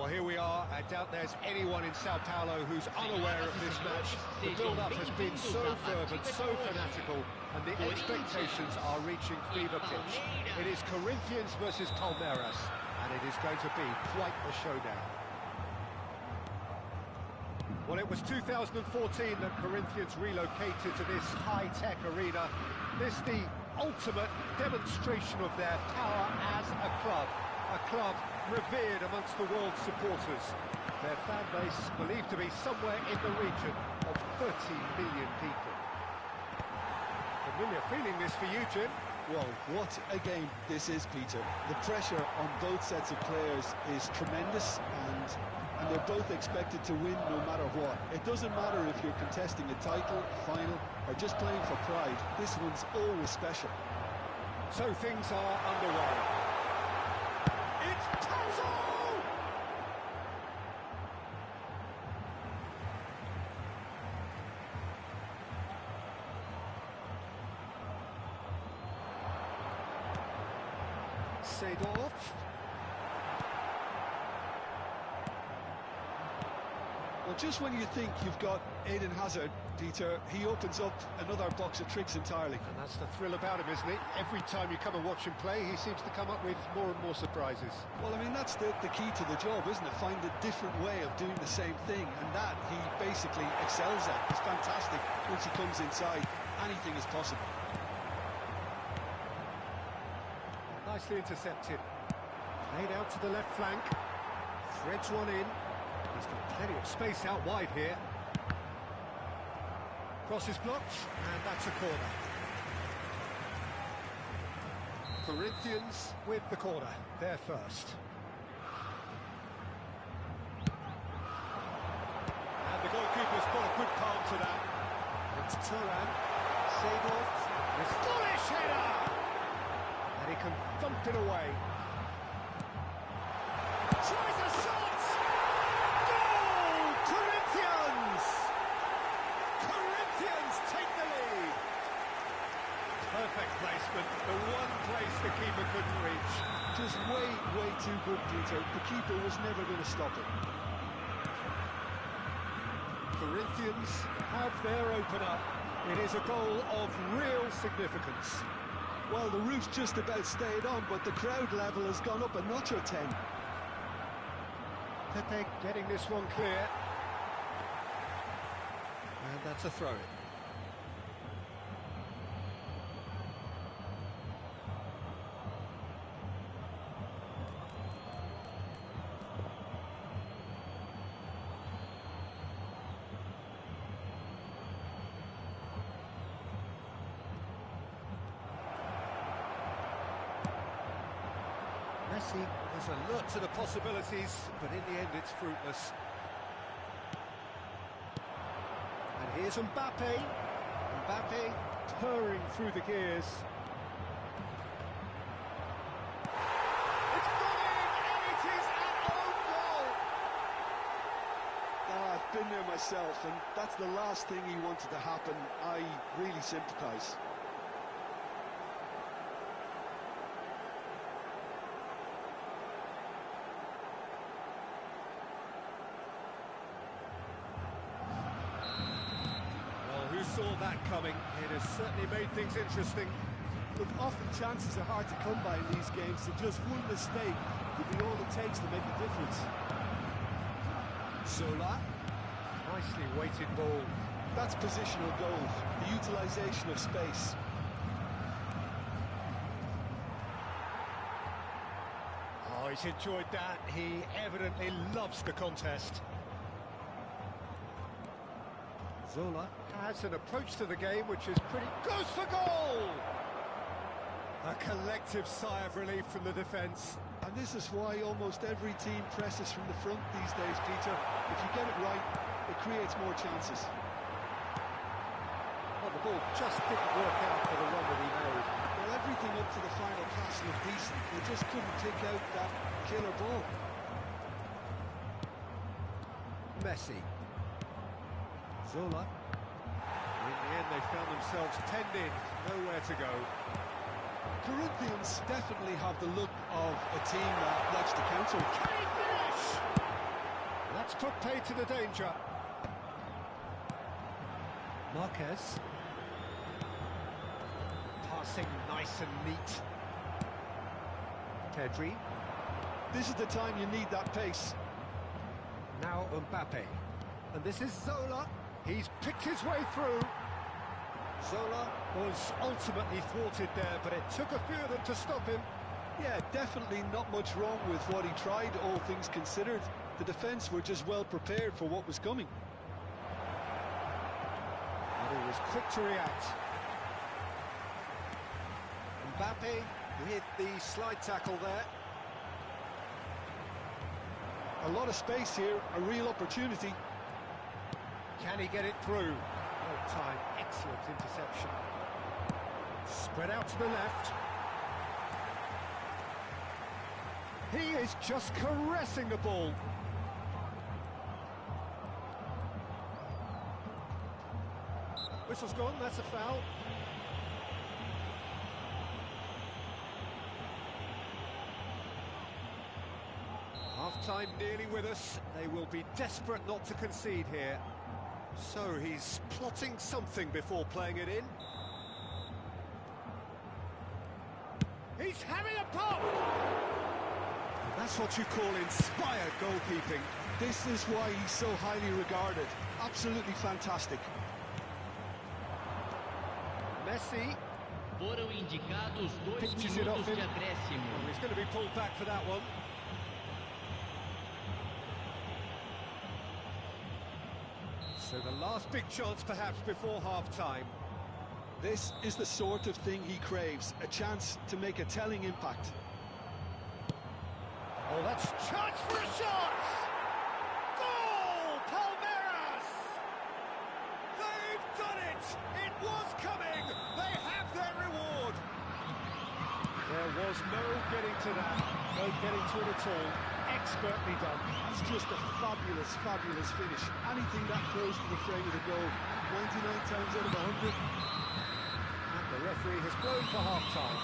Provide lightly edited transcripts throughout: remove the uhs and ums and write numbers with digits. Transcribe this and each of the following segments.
Well, here we are. I doubt there's anyone in Sao Paulo who's unaware of this match. The build-up has been so fervent, so fanatical, and the expectations are reaching fever pitch. It is Corinthians versus Palmeiras, and it is going to be quite a showdown. Well, it was 2014 that Corinthians relocated to this high-tech arena. This the ultimate demonstration of their power as a club revered amongst the world's supporters. Their fan base believed to be somewhere in the region of 30 million people. Familiar feeling this for you, Jim? Well, what a game this is, Peter. The pressure on both sets of players is tremendous, and they're both expected to win no matter what. It doesn't matter if you're contesting a title, a final, or just playing for pride. This one's always special. So things are underway. It's Tazo! Seedorf. Well, just when you think you've got Eden Hazard, Peter, he opens up another box of tricks entirely. And that's the thrill about him, isn't it? Every time you come and watch him play, he seems to come up with more and more surprises. Well, I mean, that's the key to the job, isn't it? Find a different way of doing the same thing, and that he basically excels at. He's fantastic once he comes inside. Anything is possible. Nicely intercepted. Played out to the left flank. Threads one in. He's got plenty of space out wide here. Cross is blocked, and that's a corner. Corinthians with the corner, they're first. And the goalkeeper's got a good palm to that. It's Turan. Seedorf. This foolish header! And he can thump it away. Tries a shot! Goal! Corinthians! Corinthians take the lead! Perfect placement, the one place the keeper couldn't reach. Just way too good, Peter. The keeper was never going to stop it. Corinthians have their opener. It is a goal of real significance. Well, the roof's just about stayed on, but the crowd level has gone up a notch or 10. Pepe getting this one clear. And that's a throw-in. Messi is alert to the possibilities, but in the end it's fruitless. And here's Mbappe. Mbappe purring through the gears. It's gone in, and it is an own goal! I've been there myself, and that's the last thing he wanted to happen. I really sympathise. Saw that coming. It has certainly made things interesting. Look, often chances are hard to come by in these games, so just one mistake could be all it takes to make a difference. Zola. Nicely weighted ball. That's positional goal, the utilisation of space. Oh, he's enjoyed that. He evidently loves the contest. Zola has an approach to the game which is pretty... Goes for goal! A collective sigh of relief from the defence. And this is why almost every team presses from the front these days, Peter. If you get it right, it creates more chances. Well, the ball just didn't work out for the run that he made. Well, everything up to the final pass looked decent. They just couldn't kick out that killer ball. Messi. Zola. In the end, they found themselves penned in, nowhere to go. Corinthians definitely have the look of a team that likes to counter. Can he finish? That's put paid to the danger. Marquez. Passing nice and neat. Pedri. This is the time you need that pace. Now Mbappe. And this is Zola. He's picked his way through. Zola was ultimately thwarted there, but it took a few of them to stop him. Yeah, definitely not much wrong with what he tried, all things considered. The defence were just well prepared for what was coming. And he was quick to react. Mbappe with the slide tackle there. A lot of space here, a real opportunity. Can he get it through? Well time, excellent interception. Spread out to the left. He is just caressing the ball. Whistle's gone, that's a foul. Half-time nearly with us. They will be desperate not to concede here. So he's plotting something before playing it in. He's having a pop! That's what you call inspired goalkeeping. This is why he's so highly regarded. Absolutely fantastic. Messi Foram indicados 2 pitches it off minutos him. de acréscimo. Oh, he's going to be pulled back for that one. So the last big chance perhaps before half-time. This is the sort of thing he craves, a chance to make a telling impact. Oh, that's chance for a shot! Goal! Palmeiras! They've done it! It was coming! They have their reward! There was no getting to that, no getting to it at all. Expertly done. It's just a fabulous, fabulous finish. Anything that close to the frame of the goal, 99 times out of 100. And the referee has blown for half-time.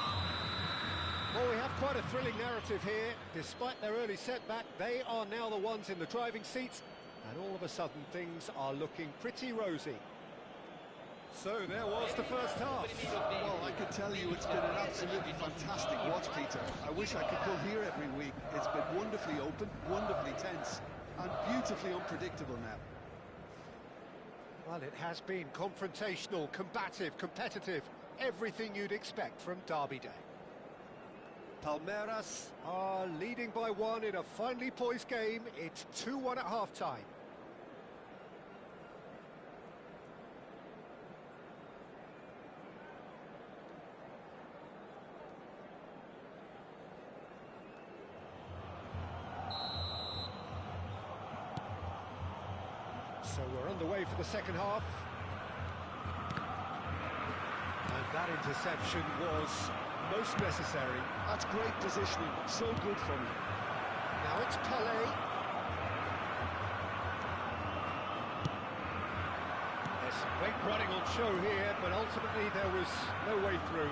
Well, we have quite a thrilling narrative here. Despite their early setback, they are now the ones in the driving seat, and all of a sudden things are looking pretty rosy. So there was the first half. Well, I can tell you it's been an absolutely fantastic watch, Peter. I wish I could come here every week. It's been wonderfully open, wonderfully tense, and beautifully unpredictable now. Well, it has been confrontational, combative, competitive, everything you'd expect from Derby Day. Palmeiras are leading by 1 in a finely poised game. It's 2-1 at half-time. So we're underway for the second half. And that interception was most necessary. That's great positioning, so good from him. Now it's Pelé. There's some great running on show here, but ultimately there was no way through.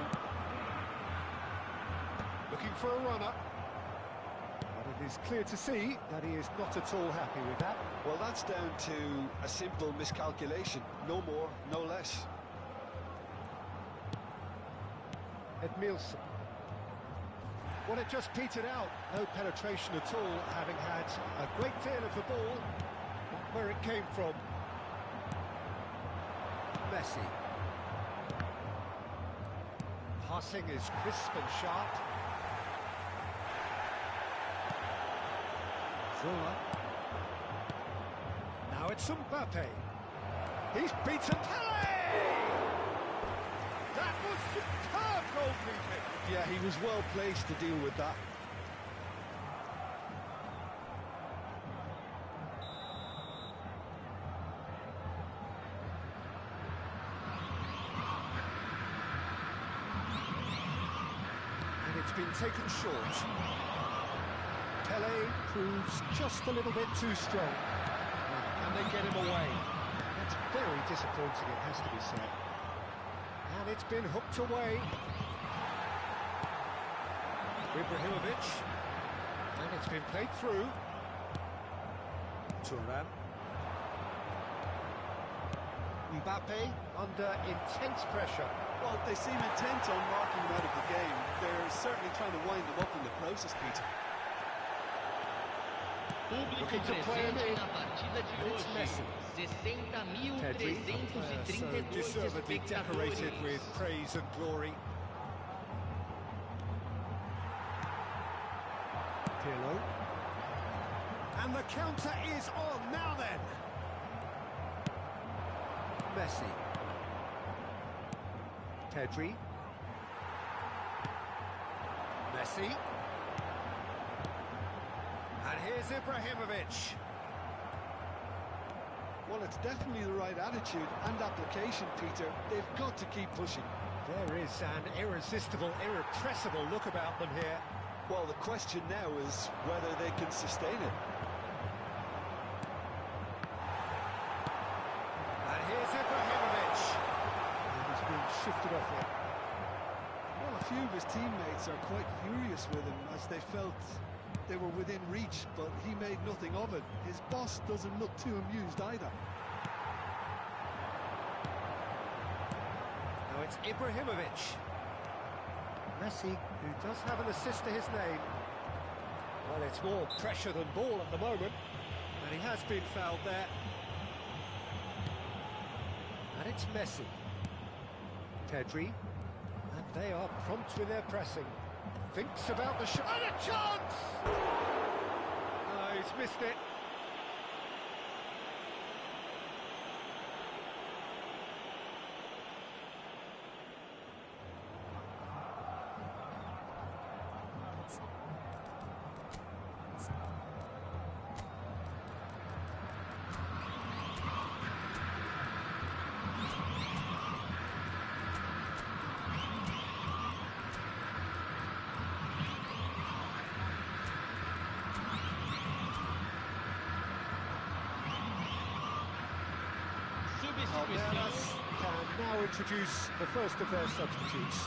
Looking for a runner. But it is clear to see that he is not at all happy with that. Well, that's down to a simple miscalculation. No more, no less. Edmilson. Well, it just petered out. No penetration at all, having had a great deal of the ball. Not where it came from. Messi. Passing is crisp and sharp. Zola. Now it's Mbappe. He's beaten Pelé! That was superb goalkeeping. Yeah, he was well placed to deal with that. And it's been taken short. Pelé proves just a little bit too strong. Can they get him away? That's very disappointing, it has to be said. And it's been hooked away. Ibrahimovic. And it's been played through. Thuram. Mbappe under intense pressure. Well, they seem intent on marking him out of the game. They're certainly trying to wind him up in the process, Peter. Público presente na partida de hoje, 60.332 deservedly decorated with espectadores. praise and glory. Pirlo. And the counter is on now then. Messi. Pedri. Messi. And here's Ibrahimovic. Well, it's definitely the right attitude and application, Peter. They've got to keep pushing. There is an irresistible, irrepressible look about them here. Well, the question now is whether they can sustain it. And here's Ibrahimovic. And he's being shifted off it. Well, a few of his teammates are quite furious with him as they felt they were within reach, but he made nothing of it. His boss doesn't look too amused either. Now it's Ibrahimovic. Messi, who does have an assist to his name. Well, it's more pressure than ball at the moment, and he has been fouled there. And it's Messi. Pedri. And they are prompt with their pressing. Thinks about the shot. And a chance! Oh, he's missed it. Balada can now introduce the first of their substitutes.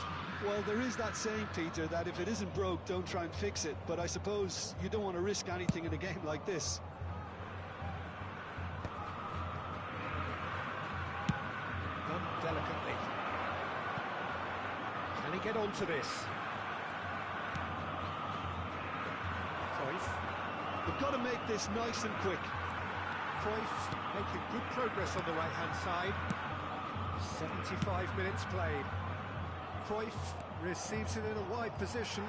Well, there is that saying, Peter, that if it isn't broke, don't try and fix it. But I suppose you don't want to risk anything in a game like this. Done delicately. Can he get onto this? Cruyff. They've got to make this nice and quick. Cruyff making good progress on the right-hand side. 75 minutes played. Cruyff receives it in a wide position.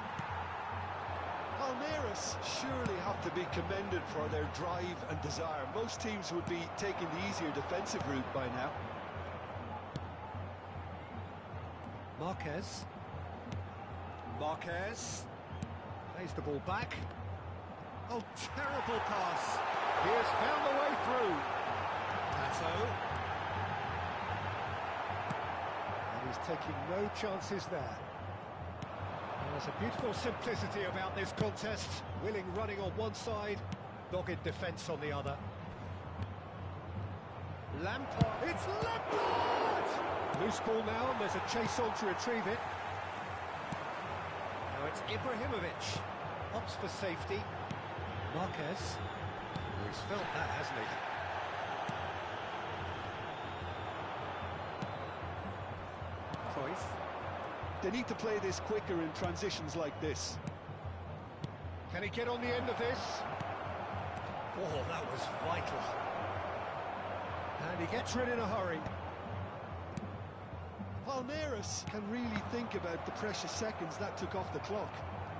Palmeiras surely have to be commended for their drive and desire. Most teams would be taking the easier defensive route by now. Marquez. Marquez. Plays the ball back. Oh, terrible pass. He has found the way through. Tato. And he's taking no chances there. And there's a beautiful simplicity about this contest. Willing running on one side, dogged defence on the other. Lampard. It's Lampard! Loose ball now, and there's a chase on to retrieve it. Now it's Ibrahimovic. Opts for safety. Marquez. Oh, he's felt that, hasn't he? Cruyff. They need to play this quicker in transitions like this. Can he get on the end of this? Oh, that was vital. And he gets rid in a hurry. Palmeiras can really think about the precious seconds that took off the clock.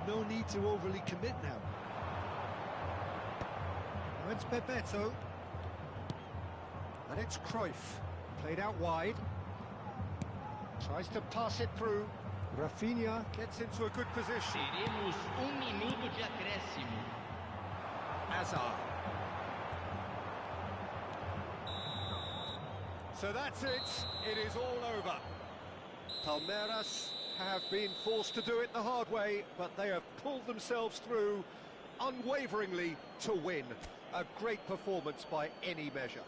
No need to overly commit now. Now it's Bebeto. And it's Cruyff. Played out wide. Tries to pass it through. Rafinha gets into a good position. Teremos minuto de acréscimo. Hazard. So that's it. It is all over. Palmeiras have been forced to do it the hard way, but they have pulled themselves through unwaveringly to win. A great performance by any measure.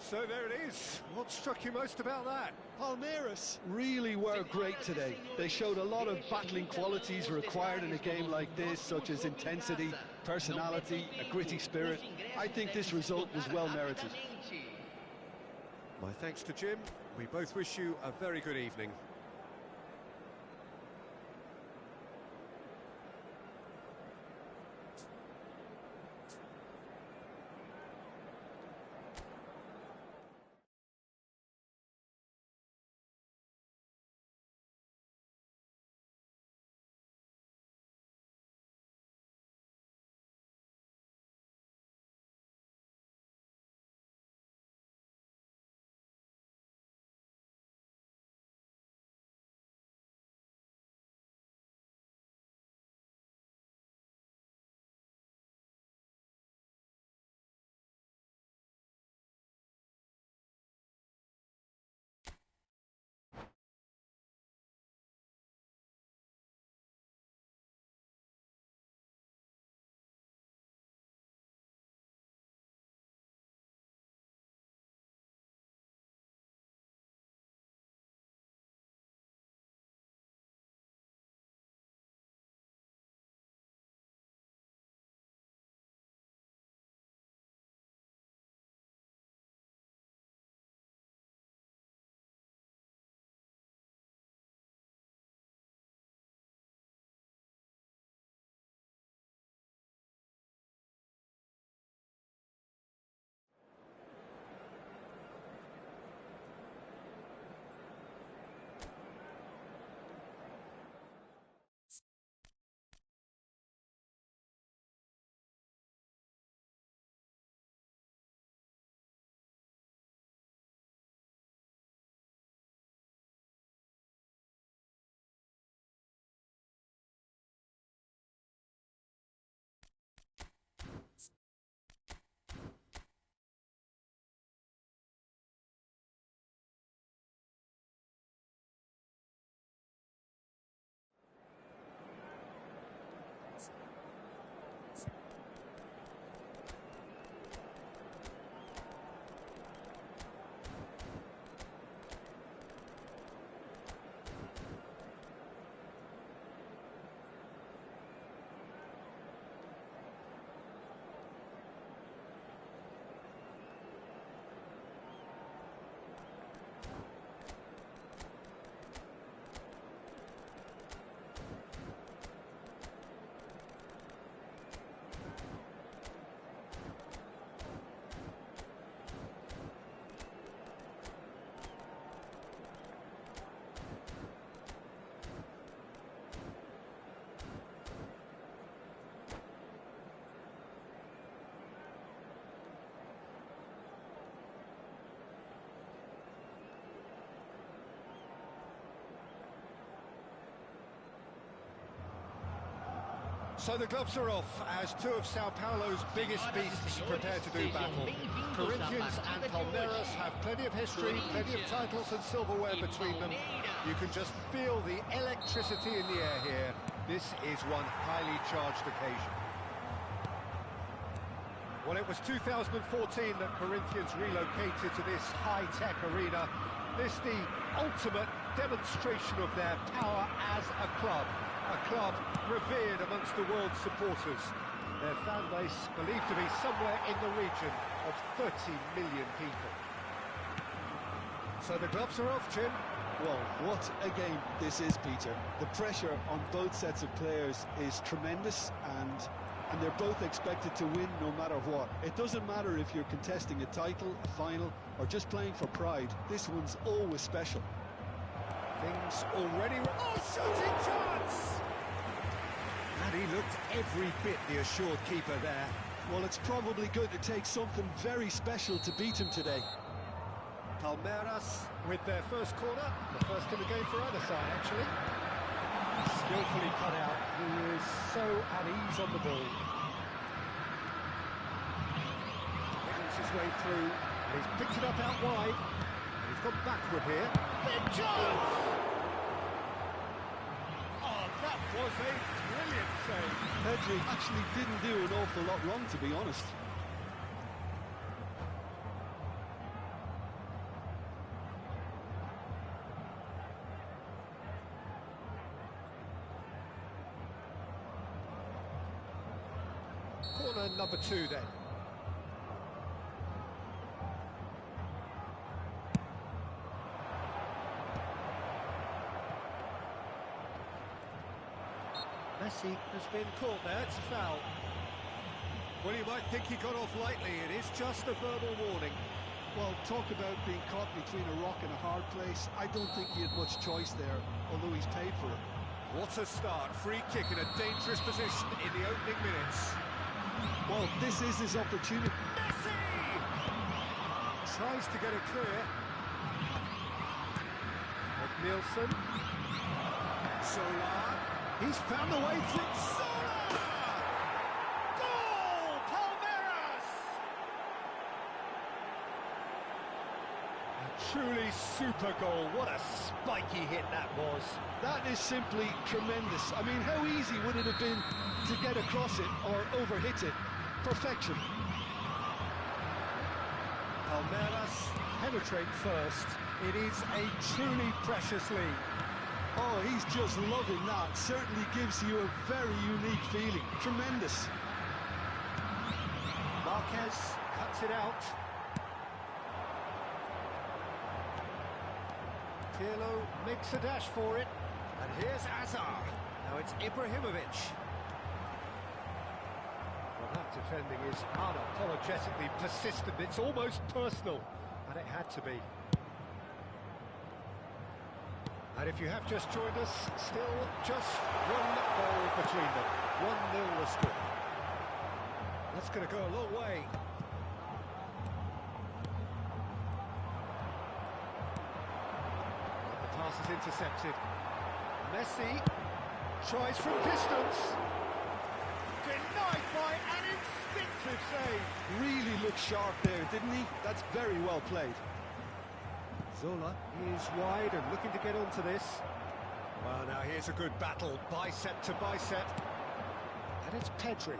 So there it is. What struck you most about that? Palmeiras really were great today. They showed a lot of battling qualities required in a game like this, such as intensity, personality, a gritty spirit. I think this result was well merited. My thanks to Jim. We both wish you a very good evening. So the gloves are off as two of Sao Paulo's biggest beasts prepare to do battle. Corinthians and Palmeiras have plenty of history, plenty of titles and silverware between them. You can just feel the electricity in the air here. This is one highly charged occasion. Well, it was 2014 that Corinthians relocated to this high-tech arena. This the ultimate demonstration of their power as a club revered amongst the world's supporters. Their fan base believed to be somewhere in the region of 30 million people. So the gloves are off, Jim. Well, what a game this is, Peter. The pressure on both sets of players is tremendous, and they're both expected to win no matter what. It doesn't matter if you're contesting a title, a final, or just playing for pride. This one's always special. Things already... Oh, shooting chance! And he looked every bit the assured keeper there. Well, it's probably going to take something very special to beat him today. Palmeiras with their first corner, the first in the game for either side, actually. Skillfully cut out, he is so at ease on the ball. Finds his way through, and he's picked it up out wide. And he's gone backward here. Big chance! Oh, that was a brilliant save. Pedri actually didn't do an awful lot wrong, to be honest. Corner number 2 then. Messi has been caught there, it's a foul. Well, you might think he got off lightly, it is just a verbal warning. Well, talk about being caught between a rock and a hard place. I don't think he had much choice there, although he's paid for it. What a start, free kick in a dangerous position in the opening minutes. Well, this is his opportunity. Messi! Tries to get it clear. Nielsen. Solar. He's found the way through. Solar! Goal! Palmeiras! A truly super goal. What a spiky hit that was. That is simply tremendous. I mean, how easy would it have been to get across it or overhit it? Perfection. Palmeiras penetrate first. It is a truly precious lead. Oh, he's just loving that. Certainly gives you a very unique feeling. Tremendous. Marquez cuts it out. Pirlo makes a dash for it. And here's Azar. Now it's Ibrahimovic. Well, that defending is unapologetically persistent. It's almost personal. And it had to be. And if you have just joined us, still just one goal between them. 1-0 the score. That's going to go a long way. The pass is intercepted. Messi tries from distance. Denied by an instinctive save. Really looked sharp there, didn't he? That's very well played. Zola is wide and looking to get onto this. Well, now here's a good battle, bicep to bicep. And it's Pedri.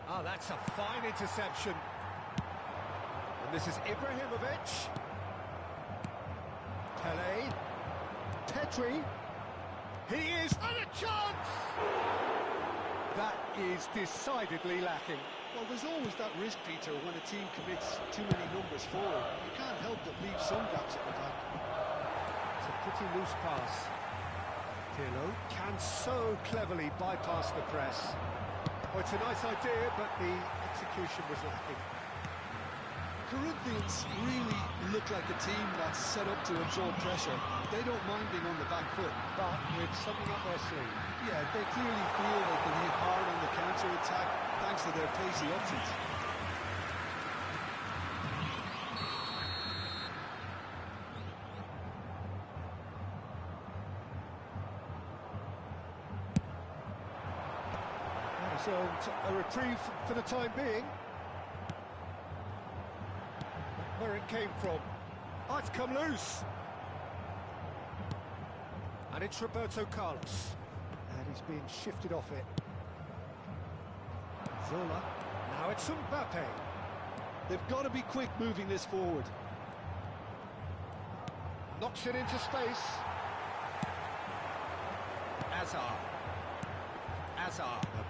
Ah, that's a fine interception. And this is Ibrahimovic. Pele. Pedri. He is... And a chance! That is decidedly lacking. Well, there's always that risk, Peter, when a team commits too many numbers forward. You can't help but leave some gaps at the back. It's a pretty loose pass. Pirlo can so cleverly bypass the press. Oh, it's a nice idea, but the execution was lacking. Corinthians really look like a team that's set up to absorb pressure. They don't mind being on the back foot. But with something up their sleeve. Yeah, they clearly feel they can hit hard on the counter-attack thanks to their pacey options. So a reprieve for the time being. Where it came from. Oh, it's come loose. And it's Roberto Carlos. And he's being shifted off it. Zola. Now it's Mbappe. They've got to be quick moving this forward. Knocks it into space. Azar. A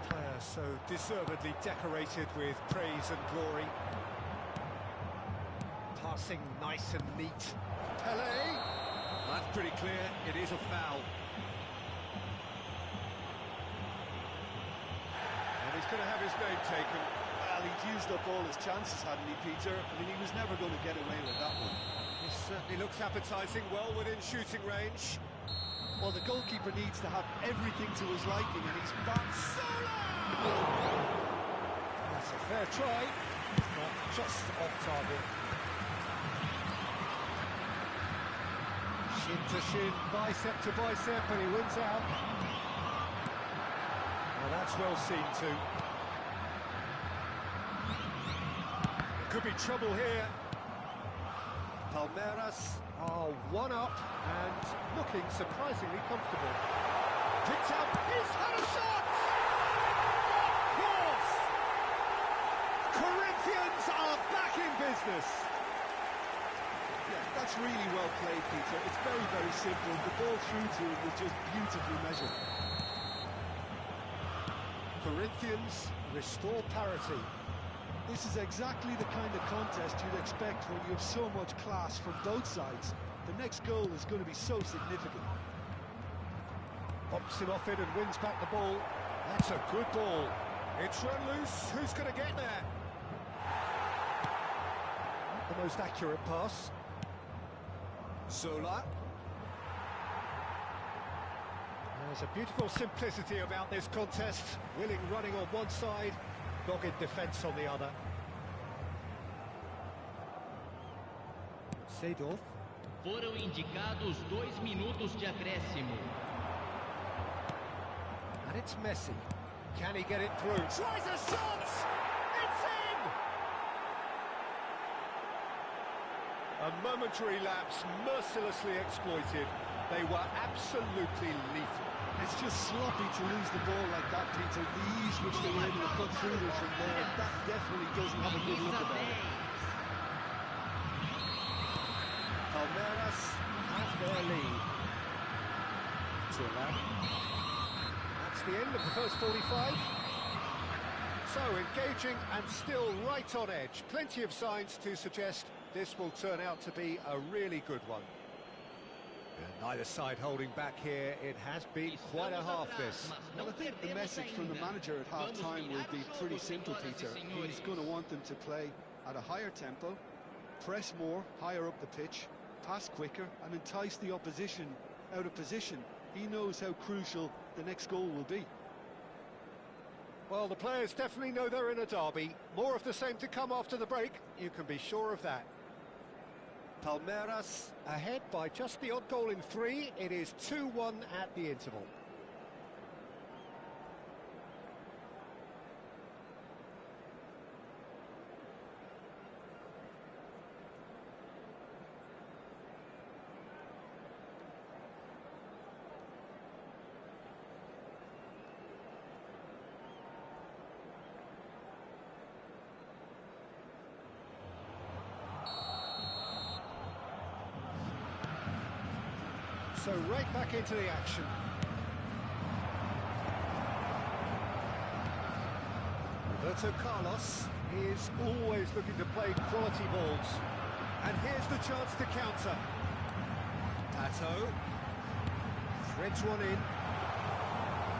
player so deservedly decorated with praise and glory. Passing nice and neat. Pele. That's pretty clear. It is a foul. And he's going to have his name taken. Well, he'd used up all his chances, hadn't he, Peter? I mean, he was never going to get away with that one. This certainly looks appetising, well within shooting range. Well, the goalkeeper needs to have everything to his liking, and he's back. That's a fair try. It's not just off target. Shin to shin, bicep to bicep, and he wins out. Well, that's well seen too. There could be trouble here. Palmeiras are one up and looking surprisingly comfortable. Picked up, he's had a shot! Of course! Corinthians are back in business. Yeah, that's really well played, Peter. It's very, very simple. The ball through to him was just beautifully measured. Corinthians restore parity. This is exactly the kind of contest you'd expect when you have so much class from both sides. The next goal is going to be so significant. Bumps it off it and wins back the ball. That's a good ball. It's run loose. Who's going to get there? Not the most accurate pass. Zola. There's a beautiful simplicity about this contest. Willing running on one side, dogged defence on the other. Seedorf. Foram indicados 2 minutos de acréscimo. And it's Messi. Can he get it through? Tries a shot! It's in! A momentary lapse, mercilessly exploited. They were absolutely lethal. It's just sloppy to lose the ball like that, Peter. The ease which they were able to cut through them from there, that definitely doesn't have a good look about it. Palmeiras have their lead. That's the end of the first 45. So engaging and still right on edge. Plenty of signs to suggest this will turn out to be a really good one. And neither side holding back here. It has been quite a half this. Well, I think the message from the manager at half-time will be pretty simple, Peter. He's going to want them to play at a higher tempo, press more, higher up the pitch, pass quicker and entice the opposition out of position. He knows how crucial the next goal will be. Well, the players definitely know they're in a derby. More of the same to come after the break, you can be sure of that. Palmeiras ahead by just the odd goal in 3. It is 2-1 at the interval. So right back into the action. Roberto Carlos is always looking to play quality balls. And here's the chance to counter. Pato threads one in.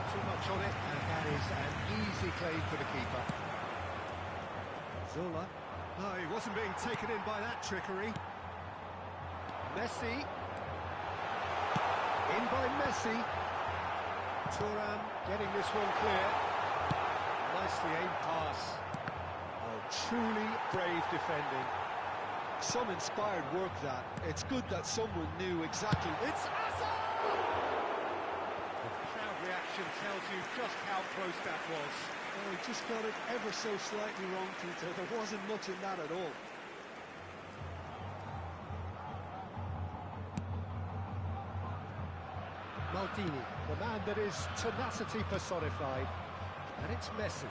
Too much on it, and that is an easy claim for the keeper. Zola. Oh, he wasn't being taken in by that trickery. Messi. In by Messi. Thuram getting this one clear. Nicely aimed pass. Oh, truly brave defending. Some inspired work that. It's good that someone knew exactly. It's Hazard! The crowd reaction tells you just how close that was. Oh, he just got it ever so slightly wrong, Peter. There wasn't much in that at all. Maldini, the man that is tenacity personified. And it's Messi.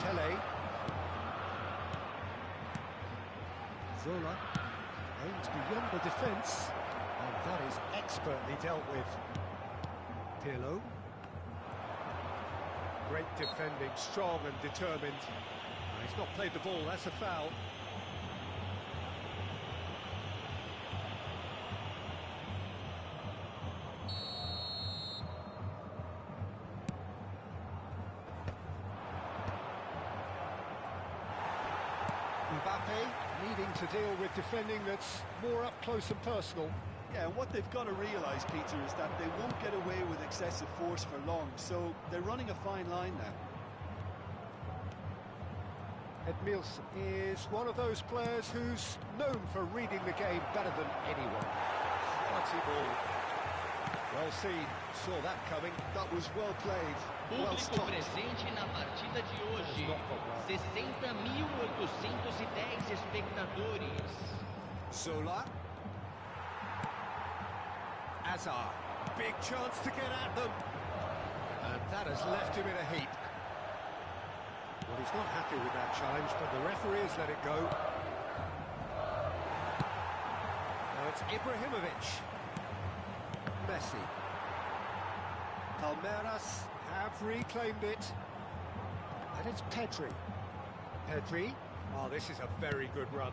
Pele. Zola aims beyond the defence, and that is expertly dealt with. Pirlo. Great defending, strong and determined. He's not played the ball, that's a foul. Mbappe needing to deal with defending that's more up close and personal. Yeah, and what they've got to realise, Peter, is that they won't get away with excessive force for long, so they're running a fine line now. Edmilson is one of those players who's known for reading the game better than anyone. Quality ball. Well seen, saw that coming. That was well played, well Público stopped. presente na partida de hoje. 60.810 espectadores. Zola. Hazard. Big chance to get at them. And that has left him in a heap. Well, he's not happy with that challenge, but the referee has let it go. Now it's Ibrahimovic. Messi. Palmeiras have reclaimed it. And it's Pedri. Pedri. Oh, this is a very good run.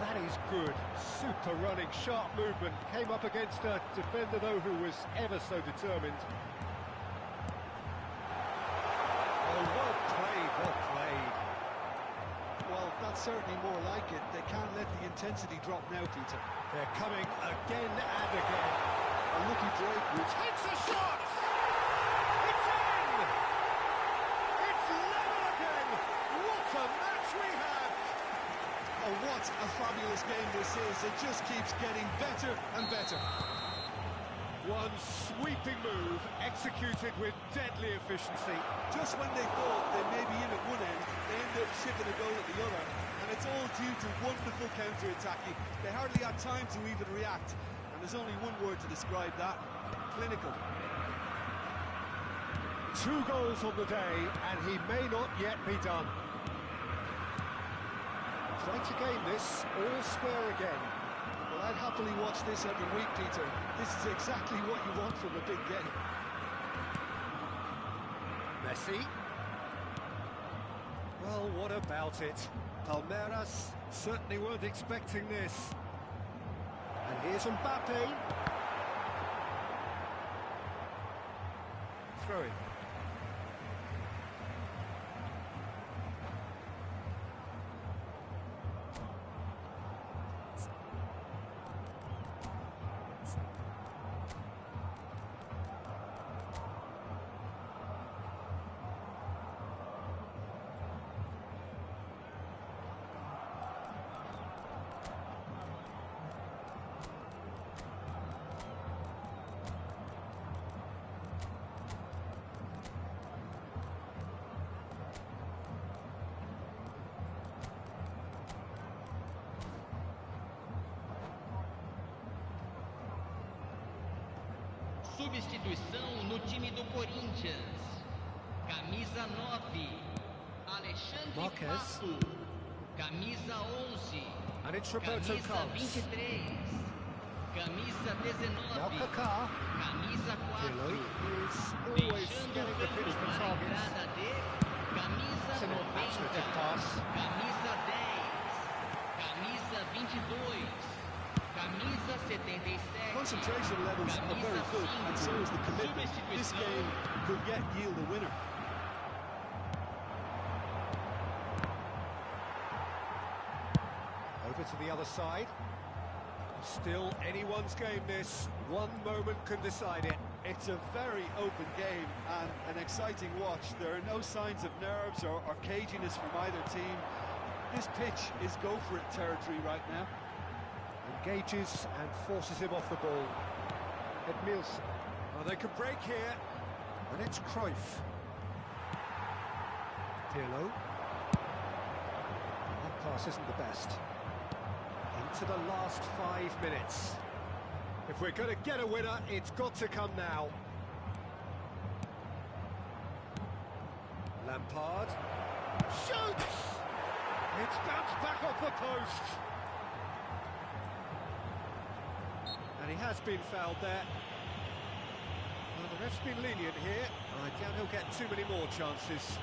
That is good. Super running, sharp movement. Came up against a defender, though, who was ever so determined. Oh, well played, well played. Well, that's certainly more like it. They can't let the intensity drop now, Peter. They're coming again and again. A lucky break. Takes a shot! It's in! It's level again! What a match we have! Oh, what a fabulous game this is. It just keeps getting better and better. One sweeping move, executed with deadly efficiency. Just when they thought they may be in at one end, they end up shipping a goal at the other. And it's all due to wonderful counter-attacking. They hardly had time to even react. And there's only one word to describe that: clinical. 2 goals on the day, and he may not yet be done. Trying to gain this, all square again. Well, I'd happily watch this every week, Peter. This is exactly what you want from a big game. Messi. Well, what about it? Palmeiras certainly weren't expecting this. And here's Mbappe. Throw it. Substituição no time do Corinthians. Camisa 9, Alexandre Marquez. Pato. Camisa 11, And it's Roberto camisa Carlos. 23, camisa 19, Kaká. camisa 4. Pirlo is always Deixando o getting the pitch campo for para a targets. entrada de camisa It's an 90, imaginative pass. camisa 10, camisa 22, camisa 77. Concentration levels are very good, and so is the commitment. This game could yet yield a winner. Over to the other side. Still anyone's game this. One moment can decide it. It's a very open game and an exciting watch. There are no signs of nerves or caginess from either team. This pitch is go-for-it territory right now. Engages and forces him off the ball. Edmilson. Oh, they could break here. And it's Cruyff. Pirlo. That pass isn't the best. Into the last 5 minutes. If we're going to get a winner, it's got to come now. Lampard. Shoots! It's bounced back off the post. And he has been fouled there. Well, the ref's been lenient here. I doubt he'll get too many more chances.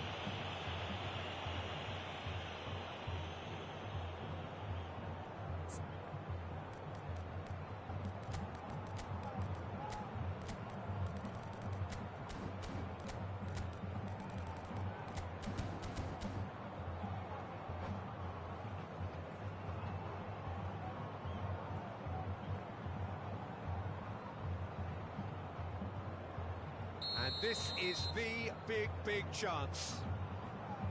And this is the big chance.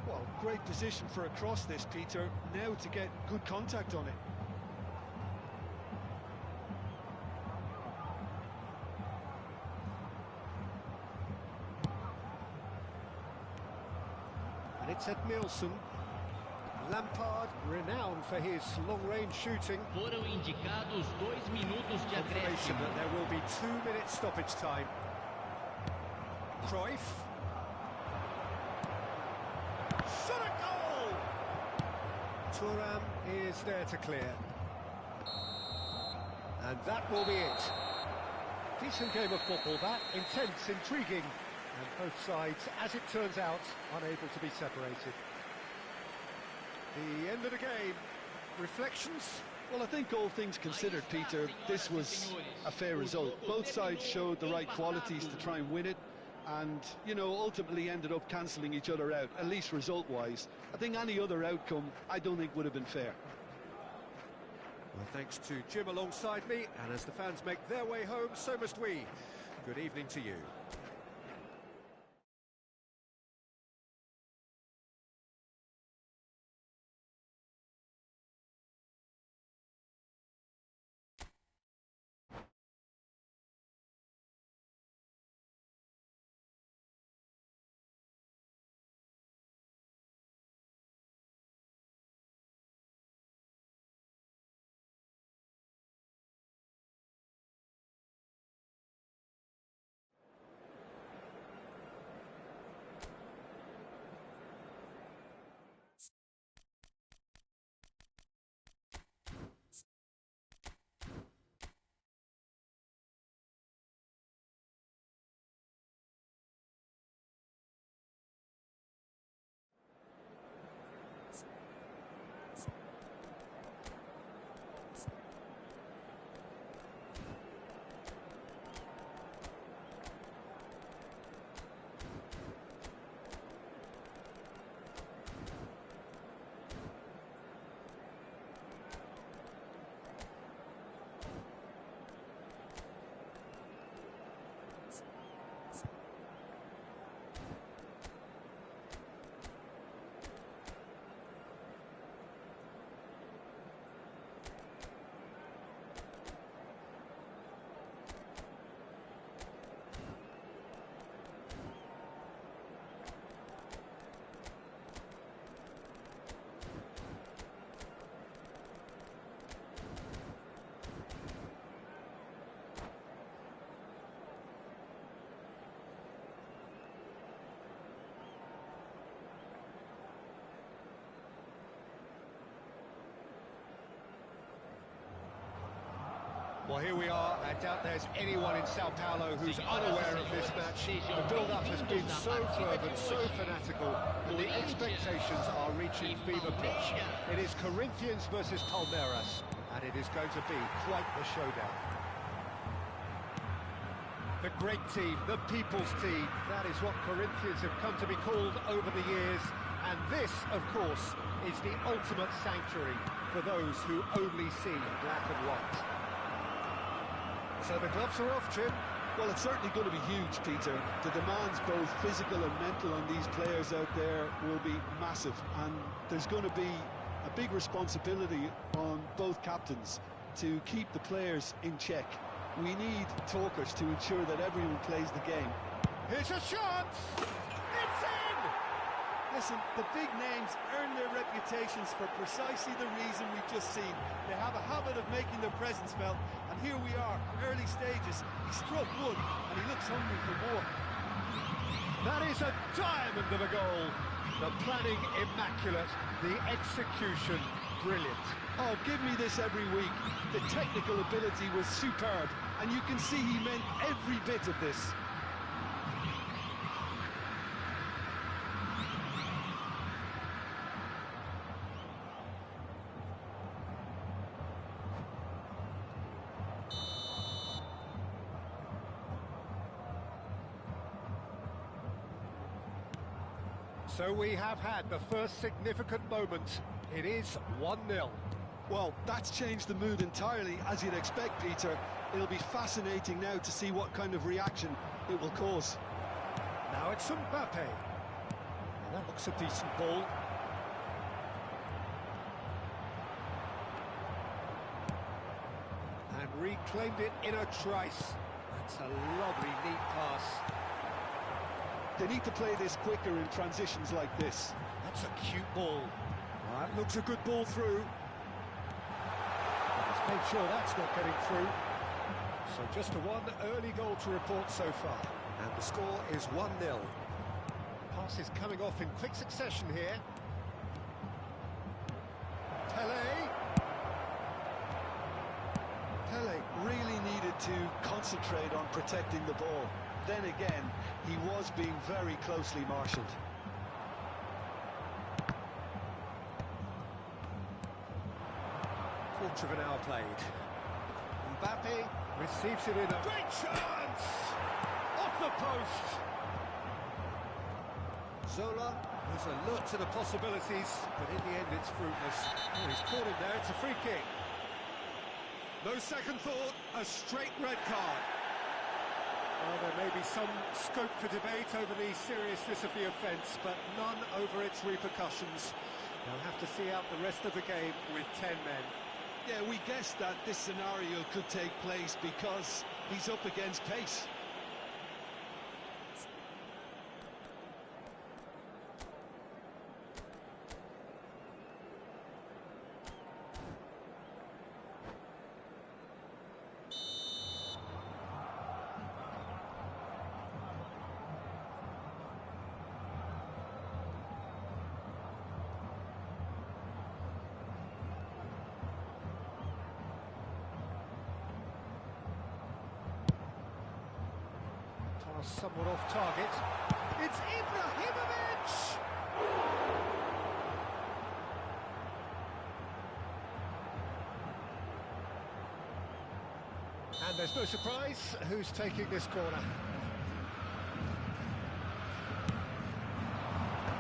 Well, great position for a cross this, Peter. Now to get good contact on it. And it's Edmilson. Lampard, renowned for his long-range shooting. Foram indicados 2 minutos de Confirmation acréscimo. that there will be 2-minute stoppage time. Cruyff. Shot a goal! Thuram is there to clear. And that will be it. Decent game of football, that. Intense, intriguing. And both sides, as it turns out, unable to be separated. The end of the game. Reflections? Well, I think all things considered, Peter, this was a fair result. Both sides showed the right qualities to try and win it, and, you know, ultimately ended up cancelling each other out, at least result-wise. I think any other outcome, I don't think would have been fair. Well, thanks to Jim alongside me, and as the fans make their way home, so must we. Good evening to you. Well, here we are. I doubt there's anyone in Sao Paulo who's unaware of this match. The build-up has been so fervent, so fanatical, and the expectations are reaching fever pitch. It is Corinthians versus Palmeiras, and it is going to be quite the showdown. The great team, the people's team, that is what Corinthians have come to be called over the years, and this, of course, is the ultimate sanctuary for those who only see black and white. So the gloves are off, Jim. Well, it's certainly going to be huge, Peter. The demands, both physical and mental, on these players out there will be massive, and there's going to be a big responsibility on both captains to keep the players in check. We need talkers to ensure that everyone plays the game. Here's a chance! It's in! Listen, the big names earn their reputations for precisely the reason we've just seen. They have a habit of making their presence felt, and here we are, early stages. He struck one, and he looks hungry for more. That is a diamond of a goal. The planning immaculate, the execution brilliant. Oh, give me this every week. The technical ability was superb, and you can see he meant every bit of this. So we have had the first significant moment. It is 1-0. Well, that's changed the mood entirely, as you'd expect, Peter. It'll be fascinating now to see what kind of reaction it will cause. Now it's Mbappe. Well, that looks a decent ball. And reclaimed it in a trice. That's a lovely, neat pass. They need to play this quicker in transitions like this. That's a cute ball. That looks a good ball through. Let's make sure that's not getting through. So just one early goal to report so far. And the score is 1-0. Pass is coming off in quick succession here. Pele really needed to concentrate on protecting the ball. then again, he was being very closely marshalled. Quarter of an hour played. Mbappe receives it in a great chance! Off the post! Zola was alert to the possibilities, but in the end it's fruitless. Oh, he's caught him there, it's a free kick. No second thought, a straight red card. Well, there may be some scope for debate over the seriousness of the offence, but none over its repercussions. They'll have to see out the rest of the game with 10 men. Yeah, we guessed that this scenario could take place because he's up against pace. Somewhat off target. It's Ibrahimovic! And there's no surprise who's taking this corner.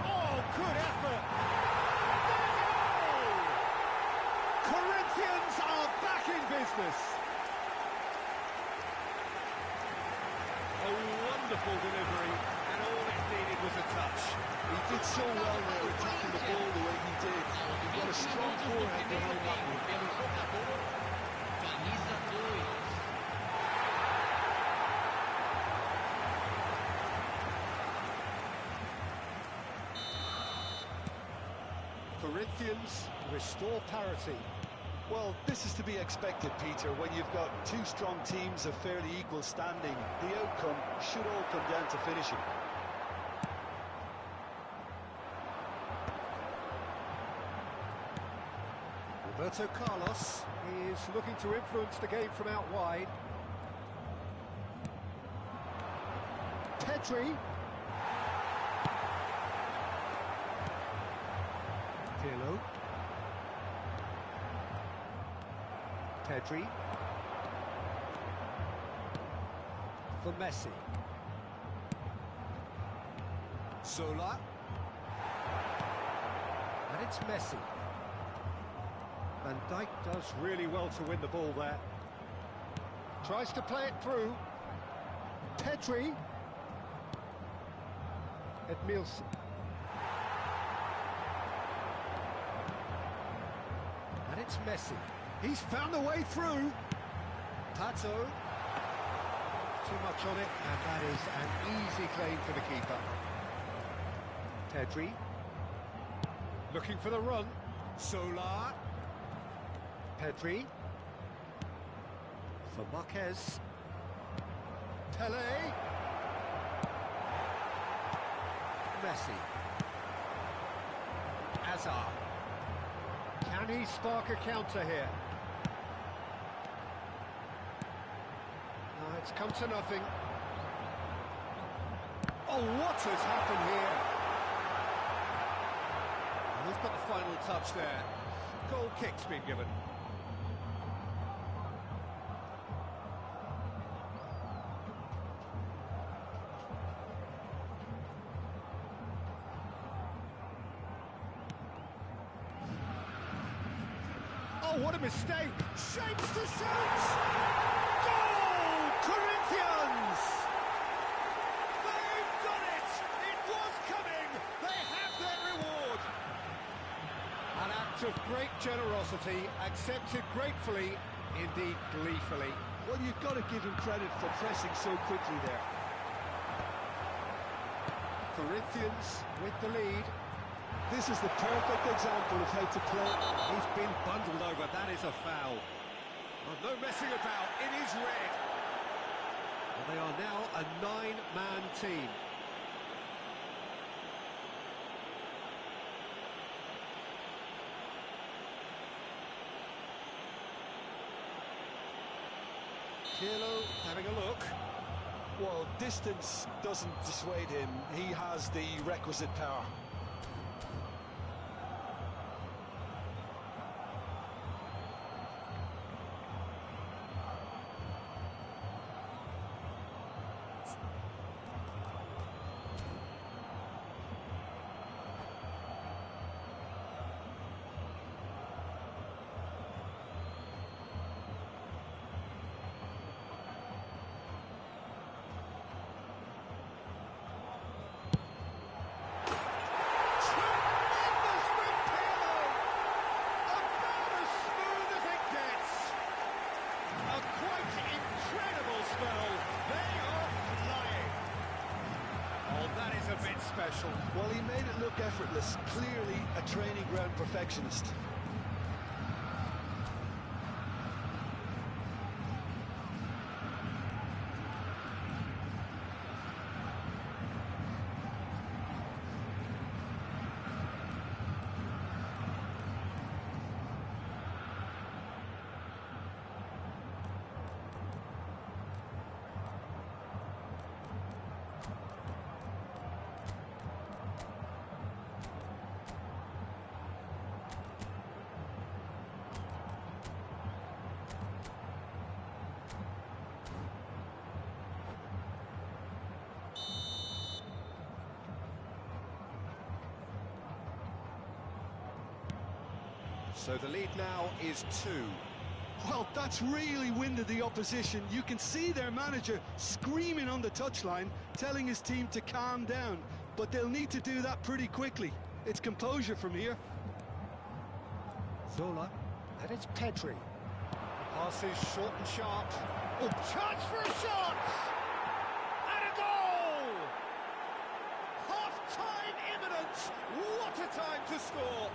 Oh, good effort! There's a goal! Corinthians are back in business. A wonderful delivery, and all it needed was a touch. He did so well there, attacking the ball the way he did. He got a strong forehand behind that one. Camisa 2. Corinthians restore parity. Well, this is to be expected, Peter. When you've got two strong teams of fairly equal standing, the outcome should all come down to finishing. Roberto Carlos is looking to influence the game from out wide. Pedri. Pirlo. Pedri. For Messi. Zola. And it's Messi. Van Dijk does really well to win the ball there. Tries to play it through. Pedri. Edmilson. And it's Messi. He's found a way through. Pato. Too much on it, and that is an easy claim for the keeper. Pedri. Looking for the run. Zola. Pedri. For Marquez. Pele. Messi. Hazard. Can he spark a counter here? No, it's come to nothing. Oh, what has happened here? And he's got the final touch there. Goal kick's been given. Oh, what a mistake! Shapes to shoot! Goal! Corinthians! They've done it! It was coming! They have their reward! An act of great generosity, accepted gratefully, indeed gleefully. Well, you've got to give him credit for pressing so quickly there. Corinthians with the lead. This is the perfect example of how to play. He's been bundled over, that is a foul. Oh, no messing about, it is red. Well, they are now a 9-man team. Pirlo having a look. Well, distance doesn't dissuade him. He has the requisite power. Special. Well, he made it look effortless. Clearly a training ground perfectionist. So the lead now is 2. Well, that's really winded the opposition. You can see their manager screaming on the touchline, telling his team to calm down. But they'll need to do that pretty quickly. It's composure from here. Zola, and it's Pedri. The pass is short and sharp. Oh, chance for a shot! And a goal! Half-time imminent! What a time to score!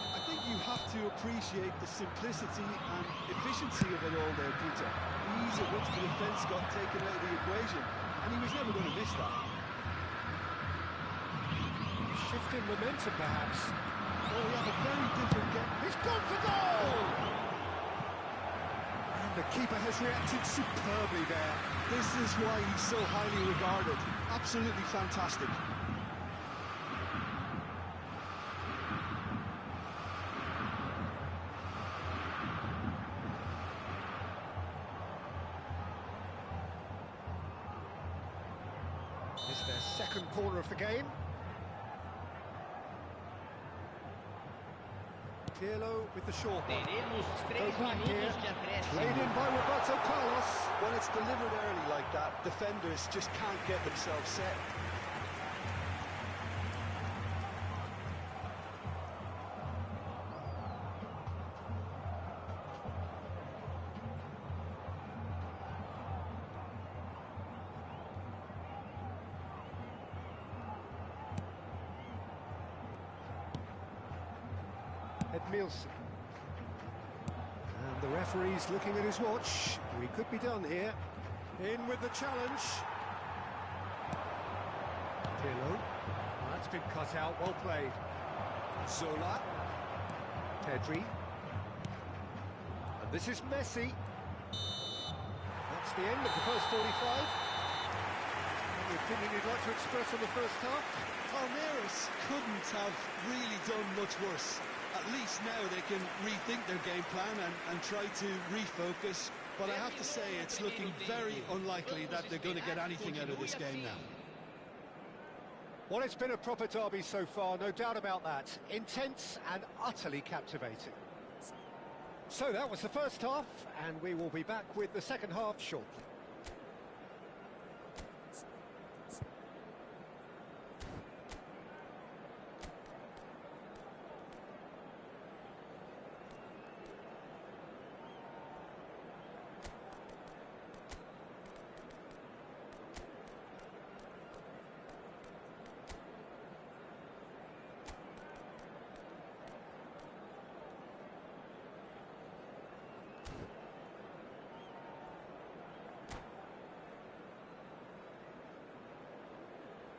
I think you have to appreciate the simplicity and efficiency of it all there, Peter. The ease at which the defence got taken out of the equation, and he was never going to miss that. Shifting momentum, perhaps. Well, he had a very different game. He's gone for goal! And the keeper has reacted superbly there. This is why he's so highly regarded. Absolutely fantastic. It's their second corner of the game. Pirlo with the short one. Teremos Go 3 back here. minutos de acréscimo. Played in by Roberto Carlos. When it's delivered early like that, defenders just can't get themselves set. Edmilson. And the referee's looking at his watch. We could be done here. In with the challenge. Pirlo. That's been cut out, well played. Zola. Pedri. And this is Messi. That's the end of the first 45. Any opinion you'd like to express on the first half? Palmeiras couldn't have really done much worse. At least now they can rethink their game plan and try to refocus. But I have to say, it's looking very unlikely that they're going to get anything out of this game now. Well, it's been a proper derby so far, no doubt about that. Intense and utterly captivating. So that was the first half, and we will be back with the second half shortly.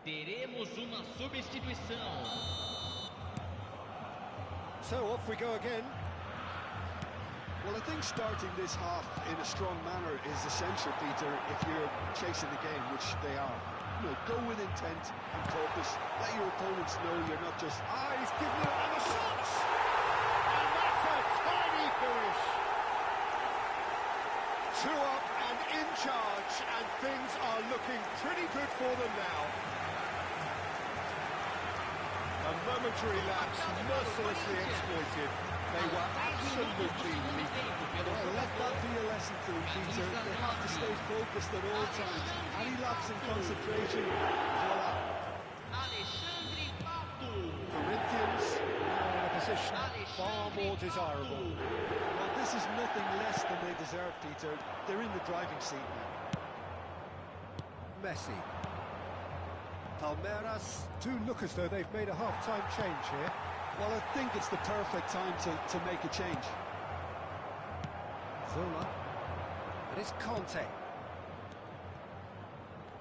Teremos uma substituição. So off we go again. Well, I think starting this half in a strong manner is essential, Peter, if you're chasing the game, which they are. You know, go with intent and purpose. Let your opponents know you're not just... He's given it another shot! And that's a tiny finish! 2 up and in charge, and things are looking pretty good for them now. A momentary lapse, mercilessly exploited. They were absolutely lethal. Well, let that be a lesson to them, Peter. They have to stay focused at all times. Any lapse in concentration, voila. Corinthians now in a position far more desirable. Well, this is nothing less than they deserve, Peter. They're in the driving seat now. Messi. Palmeiras do look as though they've made a half-time change here. Well, I think it's the perfect time to make a change. Zola. And it's Conte.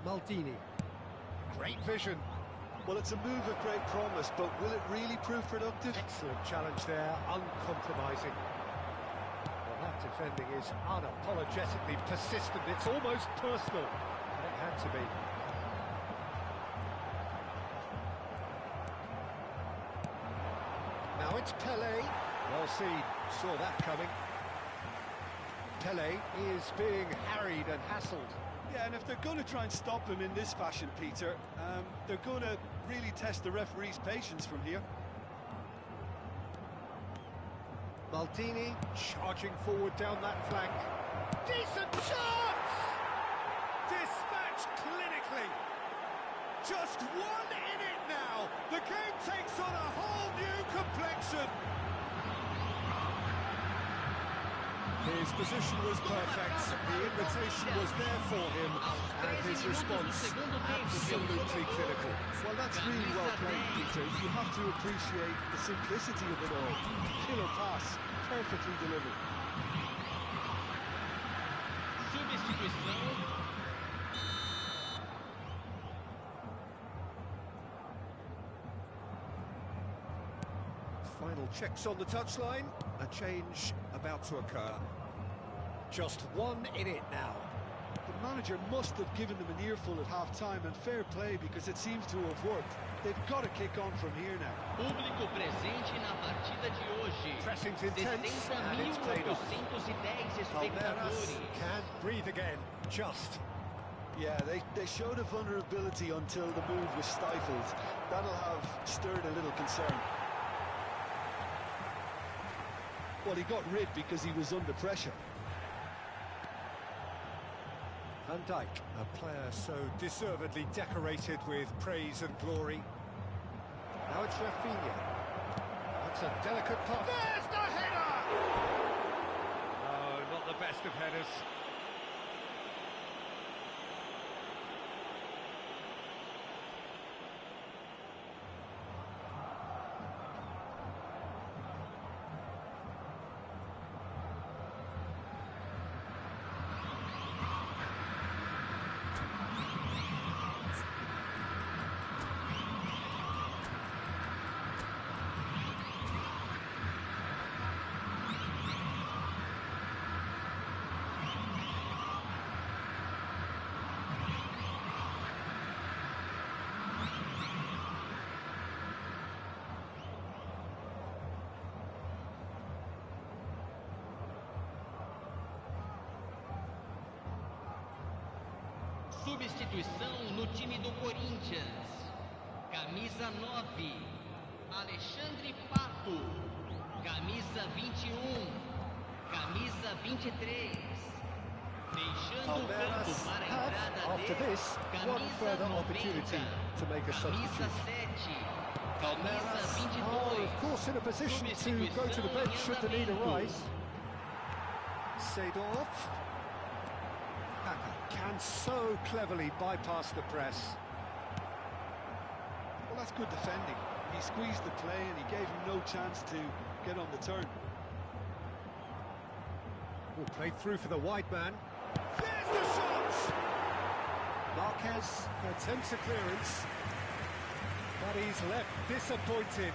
Maldini. Great vision. Well, it's a move of great promise, but will it really prove productive? Excellent challenge there, uncompromising. Well, that defending is unapologetically persistent. It's almost personal. And it had to be. Now it's Pelé. Well seen, saw that coming. Pelé is being harried and hassled. Yeah, and if they're going to try and stop him in this fashion, Peter, they're going to really test the referee's patience from here. Maldini charging forward down that flank. Decent chance! Dispatched clinically. Just 1 in it now. The game takes on a whole new complexion. His position was perfect, the invitation was there for him, and his response absolutely clinical. Well, that's really well played, Peter. You have to appreciate the simplicity of it all. Killer pass, perfectly delivered. Substituição. Final checks on the touchline, a change about to occur. Just 1 in it now. The manager must have given them an earful at half-time, and fair play because it seems to have worked. They've got to kick on from here now. Público presente na partida de hoje. Pressing's intense and it's paid off. 60.810 Palmeiras espectadores. can't breathe again, just. Yeah, they showed a vulnerability until the move was stifled. That'll have stirred a little concern. Well, he got rid because he was under pressure. Van Dijk, a player so deservedly decorated with praise and glory. Now it's Rafinha. That's a delicate pass. There's the header! Oh, not the best of headers. Substituição no time do Corinthians. Camisa 9, Alexandre Pato. Camisa 21, camisa 23. Deixando o campo para a entrada after de this, one further camisa opportunity 90, to make a camisa substitution. 7, Palmeiras camisa are, 22. of course, in a position to go to the bench should the need arise. Seedorf. Kaka can so cleverly bypass the press. Well, that's good defending. He squeezed the play and he gave him no chance to get on the turn. Will play through for the wide man. There's the shot! Marquez attempts a clearance, but he's left disappointed.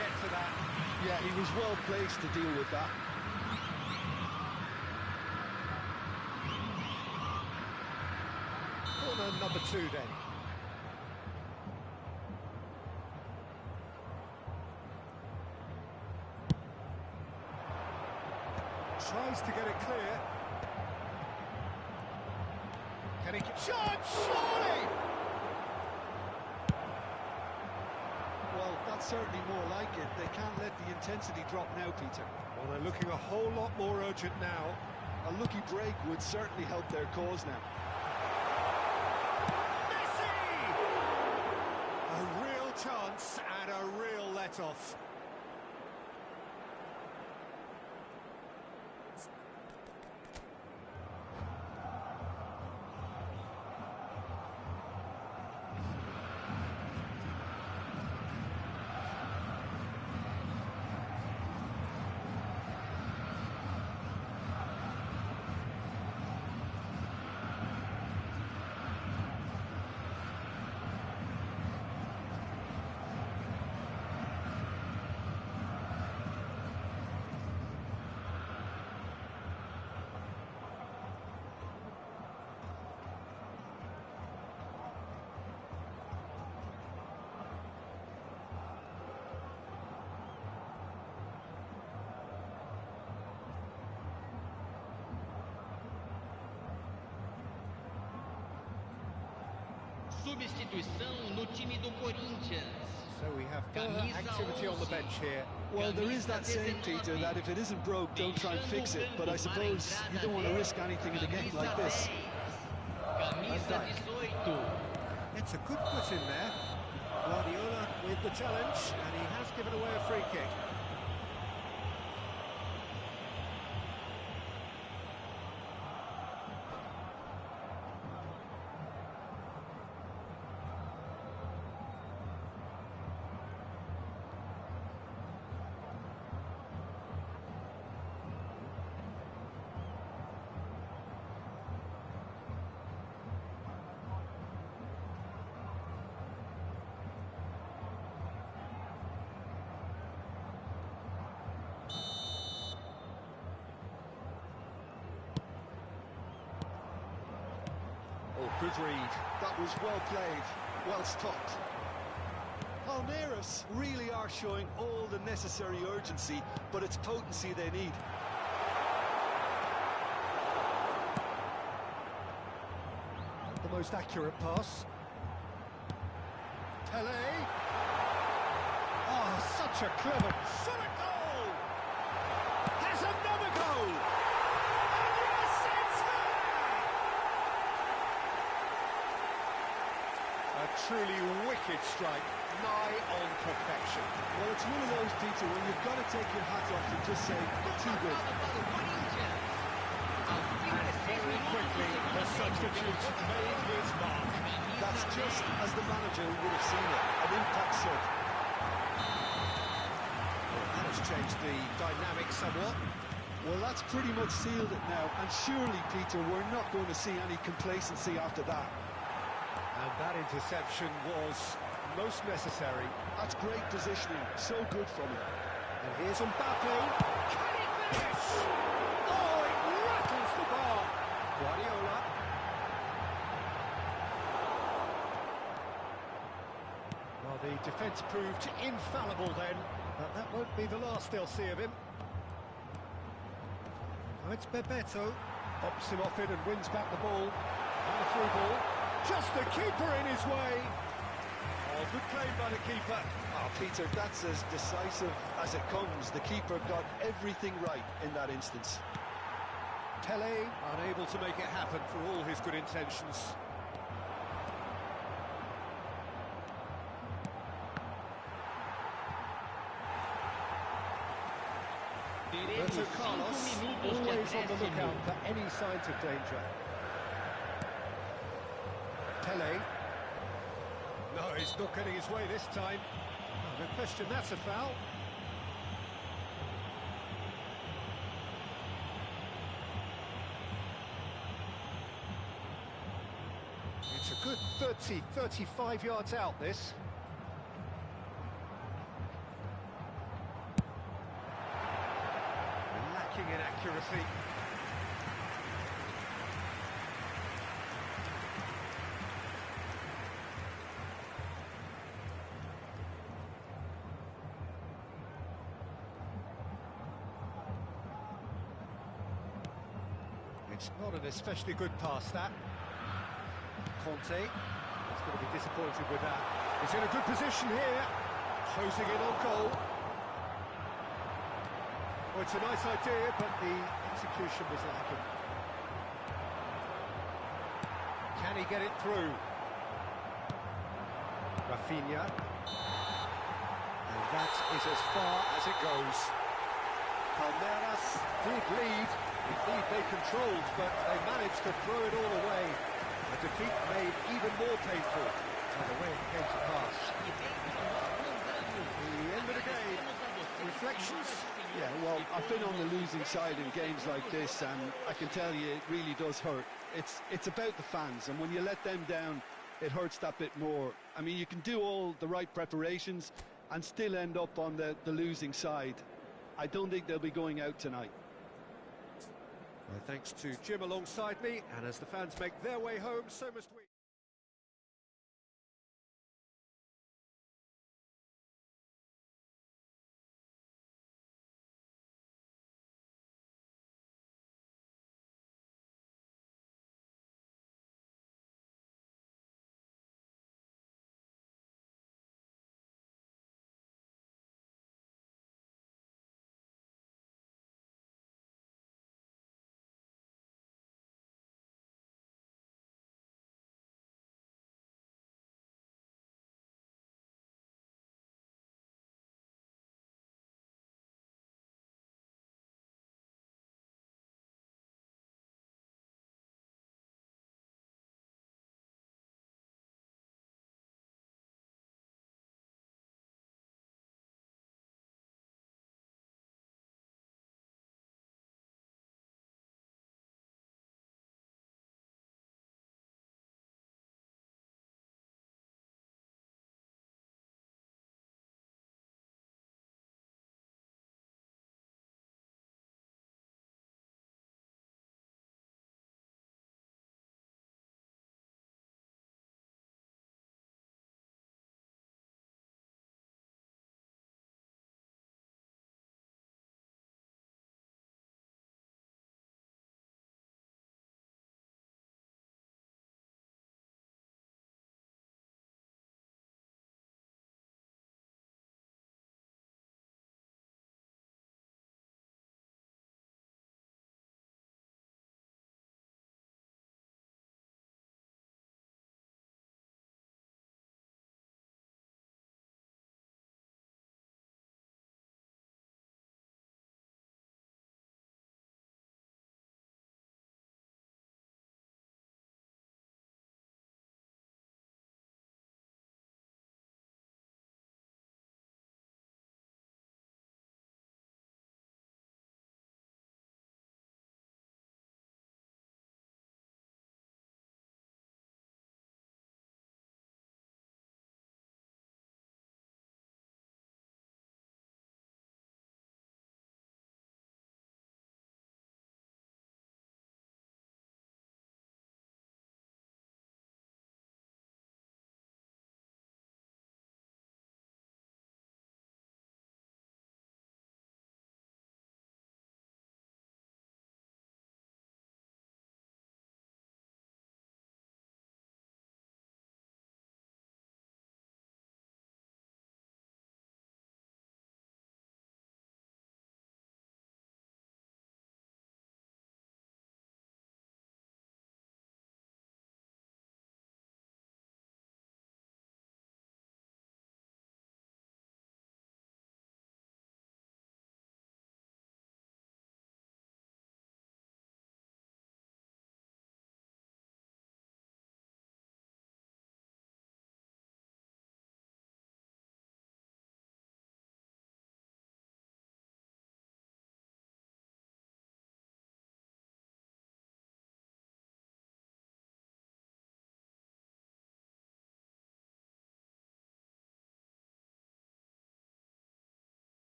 get to that. Yeah, he was well placed to deal with that. Corner number 2 then. Tries to get it clear. Can he... Shot! Surely! Well, that's certainly more like it. They can't let the intensity drop now, Peter. Well, they're looking a whole lot more urgent now. A lucky break would certainly help their cause now. Messi! A real chance and a real let-off. Substituição no time do Corinthians. So we have further activity on the bench here. Well, there is that saying, Peter, that if it isn't broke, don't try and fix it. But I suppose you don't want to risk anything in a game like this. Camisa 18. It's a good foot in there. Guardiola with the challenge, and he has given away a free kick. Good read. That was well played, well stopped. Palmeiras really are showing all the necessary urgency, but it's potency they need. The most accurate pass. Pele. Oh, such a clever... Solid goal! Has another goal! And yes, it's there! A truly wicked strike, nigh on perfection. Well, it's one of those, Peter, when you've got to take your hat off and just say, too good. And very quickly, the substitute made his mark. That's just as the manager would have seen it, an impact sub. Well, that has changed the dynamic somewhat. Well, that's pretty much sealed it now, and surely, Peter, we're not going to see any complacency after that. And that interception was most necessary. That's great positioning, so good from him. And here's Mbappe. Can he finish? Oh, it rattles the bar. Guardiola. Well, the defence proved infallible then, but that won't be the last they'll see of him. Now it's Bebeto. Pops him off it and wins back the ball. And the through ball. Just the keeper in his way. Oh, good play by the keeper. Oh, Peter, that's as decisive as it comes. The keeper got everything right in that instance. Pele unable to make it happen for all his good intentions. Roberto Carlos always on the lookout for any signs of danger. Pele. No, he's not getting his way this time. Oh, no question, that's a foul. It's a good 30, 35 yards out, this. striking inaccuracy. It's not an especially good pass, that. Conte is going to be disappointed with that. He's in a good position here, closing in on goal. Well, it's a nice idea, but the execution was lacking. Can he get it through? Rafinha. And that is as far as it goes. Palmeiras did lead. Indeed, they controlled, but they managed to throw it all away. A defeat made even more painful by the way it came to pass. The end of the game. Reflections? Yeah, well, I've been on the losing side in games like this, and I can tell you it really does hurt. It's about the fans, and when you let them down, it hurts that bit more. I mean, you can do all the right preparations and still end up on the losing side. I don't think they'll be going out tonight. Well, thanks to Jim alongside me, and as the fans make their way home, so must we.